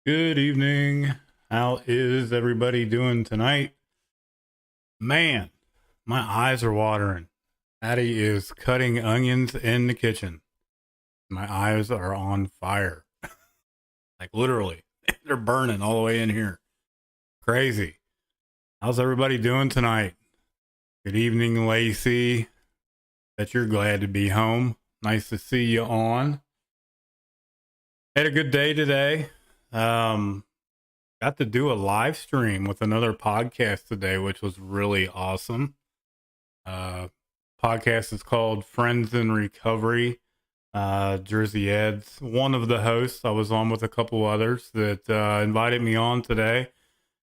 Good evening. How is everybody doing tonight? Man, my eyes are watering. Addie is cutting onions in the kitchen. My eyes are on fire. Like literally, they're burning all the way in here. Crazy. How's everybody doing tonight? Good evening, Lacey. Bet you're glad to be home. Nice to see you on. Had a good day today. Got to do a live stream with another podcast today, which was really awesome. Uh, Podcast is called Friends in Recovery. Jersey Ed's one of the hosts. I was on with a couple others that invited me on today,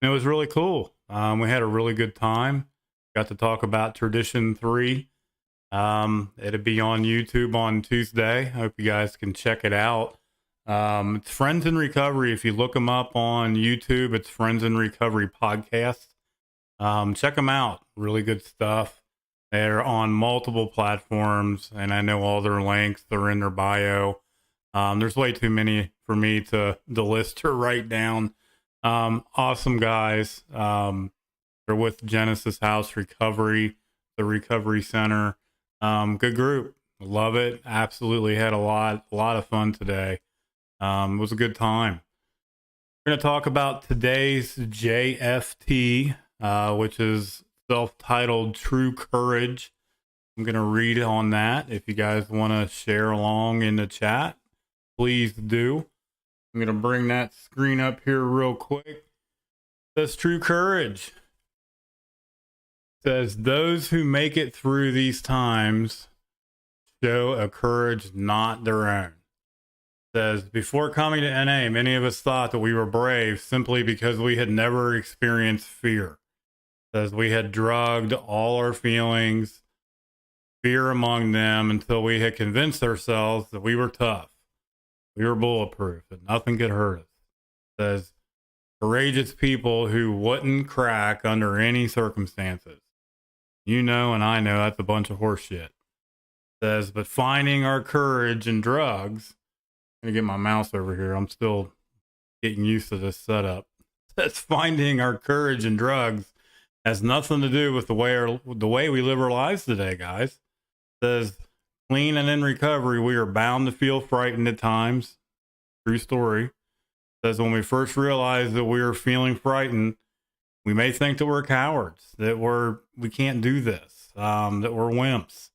and it was really cool. We had a really good time. Got to talk about Tradition 3. It'll be on YouTube on Tuesday. I hope you guys can check it out. It's Friends in Recovery. If you look them up on YouTube, it's Friends in Recovery Podcast. Check them out. Really good stuff. They're on multiple platforms, and I know all their links. They're in their bio. There's way too many for me to list or write down. Awesome guys. They're with Genesis House Recovery, the Recovery Center. Good group. Love it. Absolutely had a lot of fun today. It was a good time. We're going to talk about today's JFT, which is self-titled True Courage. I'm going to read on that. If you guys want to share along in the chat, please do. I'm going to bring that screen up here real quick. It says True Courage. It says those who make it through these times show a courage not their own. Says, before coming to NA, many of us thought that we were brave simply because we had never experienced fear. Says we had drugged all our feelings, fear among them, until we had convinced ourselves that we were tough. We were bulletproof, that nothing could hurt us. Says courageous people who wouldn't crack under any circumstances. You know, and I know that's a bunch of horseshit. Says, but finding our courage in drugs. I'm gonna get my mouse over here. I'm still getting used to this setup. Says finding our courage in drugs has nothing to do with the way we live our lives today, guys. Says clean and in recovery, we are bound to feel frightened at times. True story. Says when we first realize that we are feeling frightened, we may think that we're cowards, that we can't do this, that we're wimps.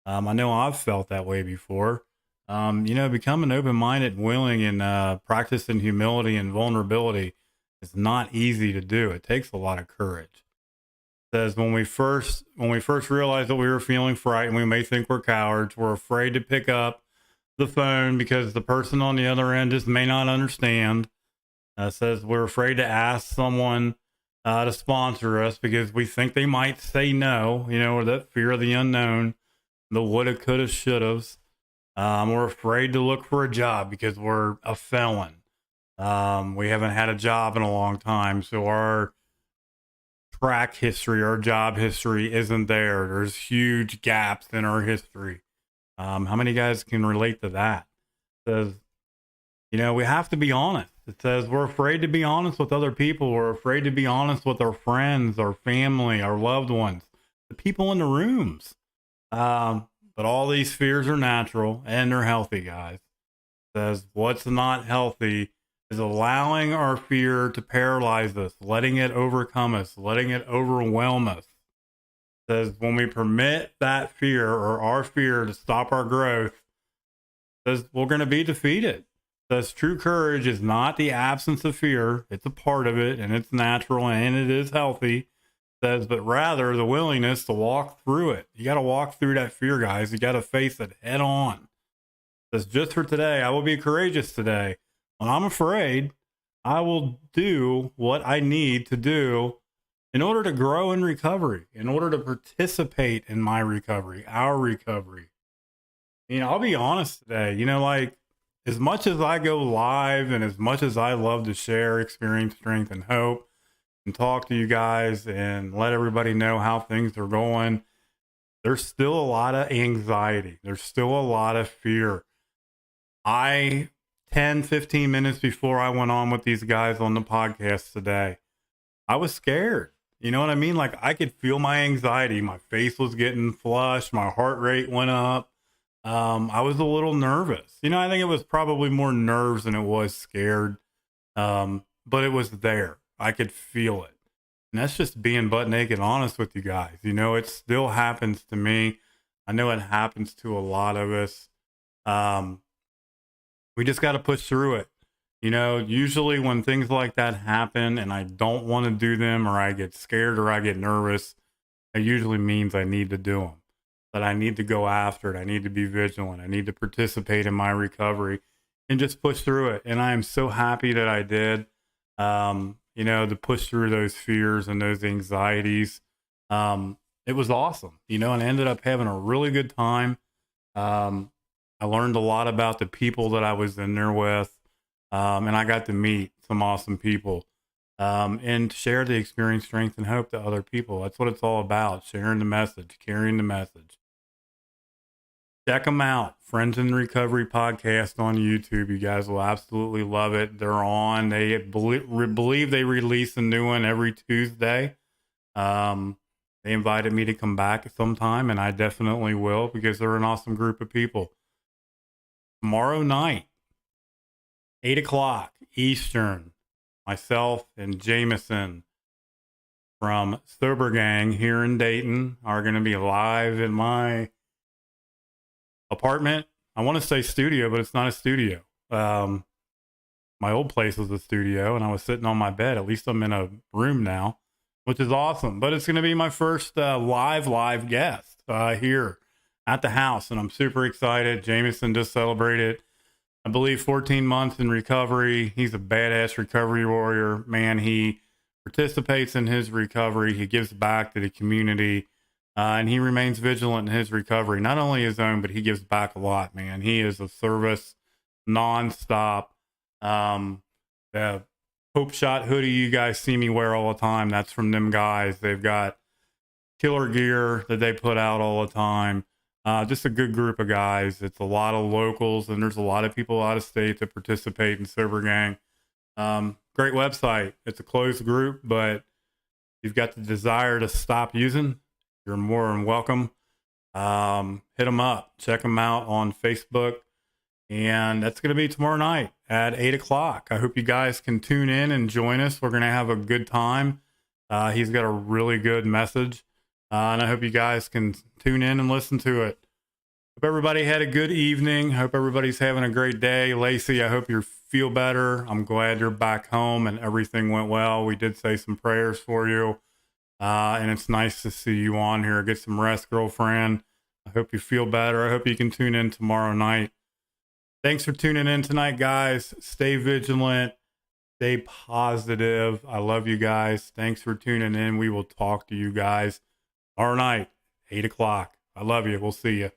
I know I've felt that way before. Becoming open-minded and willing and practicing humility and vulnerability is not easy to do. It takes a lot of courage. Says when we first realized that we were feeling frightened, we may think we're cowards. We're afraid to pick up the phone because the person on the other end just may not understand. Says we're afraid to ask someone to sponsor us because we think they might say no, or that fear of the unknown, the woulda, coulda, shouldas. We're afraid to look for a job because we're a felon. We haven't had a job in a long time, so our track history, our job history isn't there. There's huge gaps in our history. How many guys can relate to that? It says, we have to be honest. It says we're afraid to be honest with other people. We're afraid to be honest with our friends, our family, our loved ones, the people in the rooms. But all these fears are natural and they're healthy, guys. It says what's not healthy is allowing our fear to paralyze us, letting it overcome us, letting it overwhelm us. It says when we permit that fear or our fear to stop our growth, it says we're going to be defeated. It says true courage is not the absence of fear. It's a part of it and it's natural and it is healthy. It says, but rather the willingness to walk through it. You got to walk through that fear, guys. You got to face it head on. It says just for today, I will be courageous today. When I'm afraid, I will do what I need to do in order to grow in recovery, in order to participate in my recovery, our recovery. I'll be honest today, as much as I go live and as much as I love to share experience, strength, and hope and talk to you guys and let everybody know how things are going, there's still a lot of anxiety. There's still a lot of fear. I 10, 15 minutes before I went on with these guys on the podcast today, I was scared. You know what I mean? Like, I could feel my anxiety. My face was getting flushed. My heart rate went up. I was a little nervous. You know, I think it was probably more nerves than it was scared. But it was there. I could feel it. And that's just being butt naked honest with you guys. You know, it still happens to me. I know it happens to a lot of us. We just got to push through it. You know, usually when things like that happen and I don't want to do them, or I get scared or I get nervous, it usually means I need to do them. That I need to go after it. I need to be vigilant. I need to participate in my recovery and just push through it. And I am so happy that I did. You know, to push through those fears and those anxieties. It was awesome, you know, and I ended up having a really good time. I learned a lot about the people that I was in there with. And I got to meet some awesome people, and share the experience, strength, and hope to other people. That's what it's all about. Sharing the message, carrying the message. Check them out. Friends in Recovery podcast on YouTube. You guys will absolutely love it. They're on. They believe they release a new one every Tuesday. They invited me to come back sometime, and I definitely will, because they're an awesome group of people. Tomorrow night, 8 o'clock Eastern, myself and Jameson from Sober Gang here in Dayton are going to be live in my apartment. I want to say studio, but it's not a studio. My old place was a studio, and I was sitting on my bed. At least I'm in a room now, which is awesome. But it's going to be my first live guest here at the house, and I'm super excited. Jameson just celebrated, I believe, 14 months in recovery. He's a badass recovery warrior. Man, he participates in his recovery. He gives back to the community, and he remains vigilant in his recovery. Not only his own, but he gives back a lot, man. He is a service nonstop. The Hope Shot hoodie you guys see me wear all the time, that's from them guys. They've got killer gear that they put out all the time. Just a good group of guys. It's a lot of locals, and there's a lot of people out of state that participate in Sober Gang. Great website. It's a closed group, but if you've got the desire to stop using, you're more than welcome. Hit them up. Check them out on Facebook. And that's going to be tomorrow night at 8 o'clock. I hope you guys can tune in and join us. We're going to have a good time. He's got a really good message. And I hope you guys can tune in and listen to it. Hope everybody had a good evening. Hope everybody's having a great day. Lacey, I hope you feel better. I'm glad you're back home and everything went well. We did say some prayers for you. And it's nice to see you on here. Get some rest, girlfriend. I hope you feel better. I hope you can tune in tomorrow night. Thanks for tuning in tonight, guys. Stay vigilant. Stay positive. I love you guys. Thanks for tuning in. We will talk to you guys tomorrow night, 8 o'clock. I love you. We'll see you.